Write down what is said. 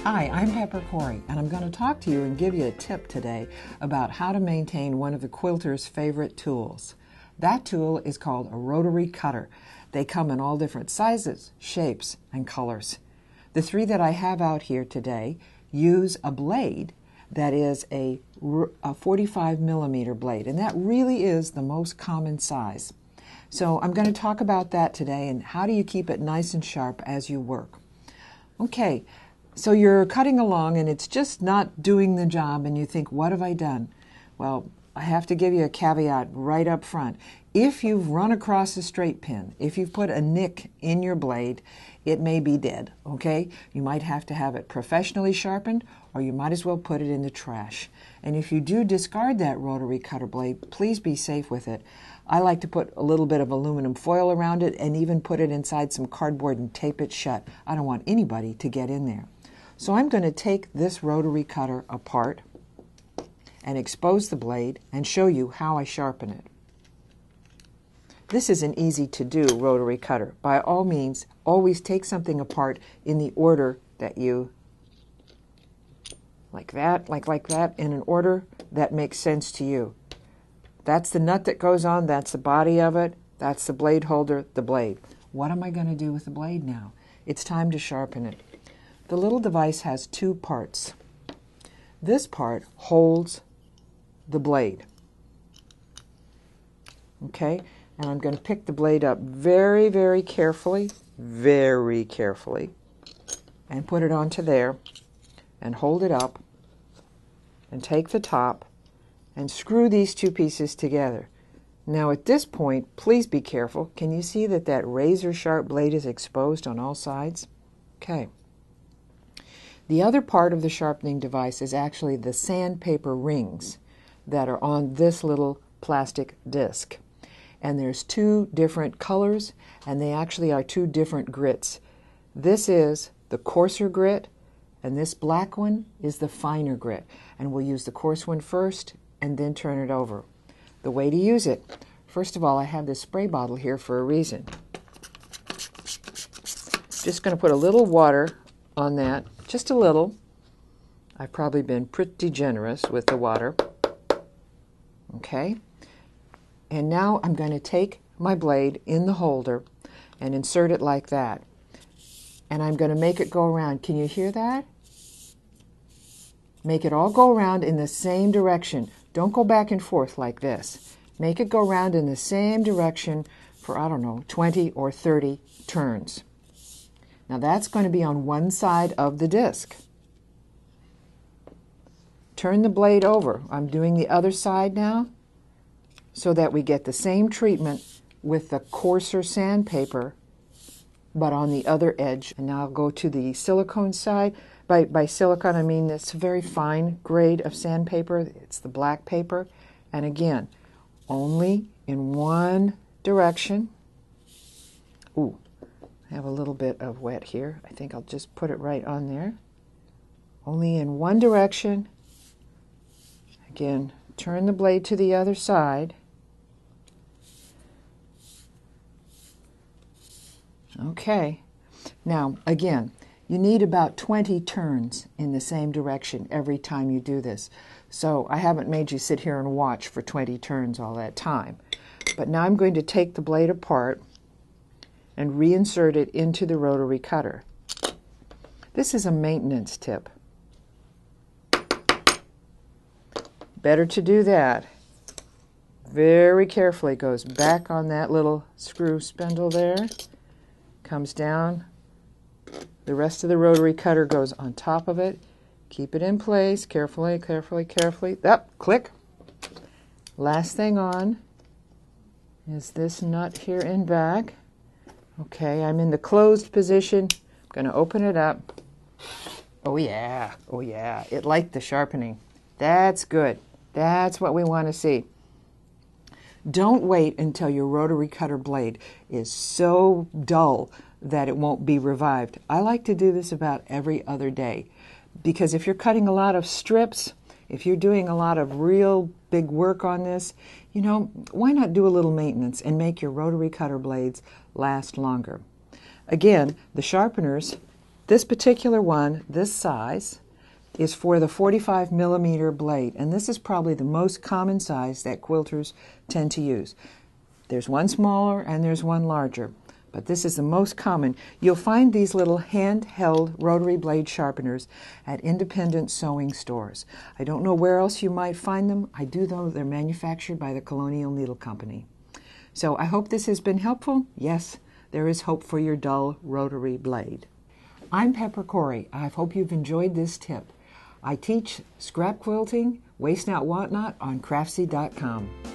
Hi, I'm Pepper Cory, and I'm going to talk to you and give you a tip today about how to maintain one of the quilter's favorite tools. That tool is called a rotary cutter. They come in all different sizes, shapes, and colors. The three that I have out here today use a blade that is a 45 millimeter blade, and that really is the most common size. So I'm going to talk about that today and how do you keep it nice and sharp as you work. Okay. So you're cutting along and it's just not doing the job and you think, what have I done? Well, I have to give you a caveat right up front. If you've run across a straight pin, if you've put a nick in your blade, it may be dead, okay? You might have to have it professionally sharpened or you might as well put it in the trash. And if you do discard that rotary cutter blade, please be safe with it. I like to put a little bit of aluminum foil around it and even put it inside some cardboard and tape it shut. I don't want anybody to get in there. So I'm going to take this rotary cutter apart and expose the blade and show you how I sharpen it. This is an easy to do rotary cutter. By all means, always take something apart in the order that you, like that, in an order that makes sense to you. That's the nut that goes on, that's the body of it, that's the blade holder, the blade. What am I going to do with the blade now? It's time to sharpen it. The little device has two parts. This part holds the blade. Okay, and I'm going to pick the blade up very, very carefully, and put it onto there, and hold it up, and take the top, and screw these two pieces together. Now at this point, please be careful. Can you see that that razor sharp blade is exposed on all sides? Okay. The other part of the sharpening device is actually the sandpaper rings that are on this little plastic disc. And there's two different colors, and they actually are two different grits. This is the coarser grit, and this black one is the finer grit. And we'll use the coarse one first, and then turn it over. The way to use it, first of all, I have this spray bottle here for a reason. Just going to put a little water on that. Just a little. I've probably been pretty generous with the water. Okay. And now I'm going to take my blade in the holder and insert it like that. And I'm going to make it go around. Can you hear that? Make it all go around in the same direction. Don't go back and forth like this. Make it go around in the same direction for, I don't know, 20 or 30 turns. Now that's going to be on one side of the disc. Turn the blade over. I'm doing the other side now so that we get the same treatment with the coarser sandpaper but on the other edge. And now I'll go to the silicone side. By silicone I mean this very fine grade of sandpaper. It's the black paper. And again, only in one direction. Ooh. I have a little bit of wet here. I think I'll just put it right on there. Only in one direction. Again, turn the blade to the other side. Okay. Now, again, you need about 20 turns in the same direction every time you do this. So I haven't made you sit here and watch for 20 turns all that time. But now I'm going to take the blade apart and reinsert it into the rotary cutter. This is a maintenance tip. Better to do that. Very carefully. Goes back on that little screw spindle there. Comes down. The rest of the rotary cutter goes on top of it. Keep it in place. Carefully. Up, click. Last thing on is this nut here in back. Okay, I'm in the closed position. I'm going to open it up. Oh yeah, it liked the sharpening. That's good. That's what we want to see. Don't wait until your rotary cutter blade is so dull that it won't be revived. I like to do this about every other day because if you're cutting a lot of strips, if you're doing a lot of real big work on this, you know, why not do a little maintenance and make your rotary cutter blades last longer? Again, the sharpeners This particular one, this size, is for the 45 millimeter blade, and this is probably the most common size that quilters tend to use. There's one smaller and there's one larger, but this is the most common. You'll find these little handheld rotary blade sharpeners at independent sewing stores. I don't know where else you might find them. I do know they're manufactured by the Colonial Needle Company. So I hope this has been helpful. Yes, there is hope for your dull rotary blade. I'm Pepper Cory. I hope you've enjoyed this tip. I teach scrap quilting, waste not, want not on Craftsy.com.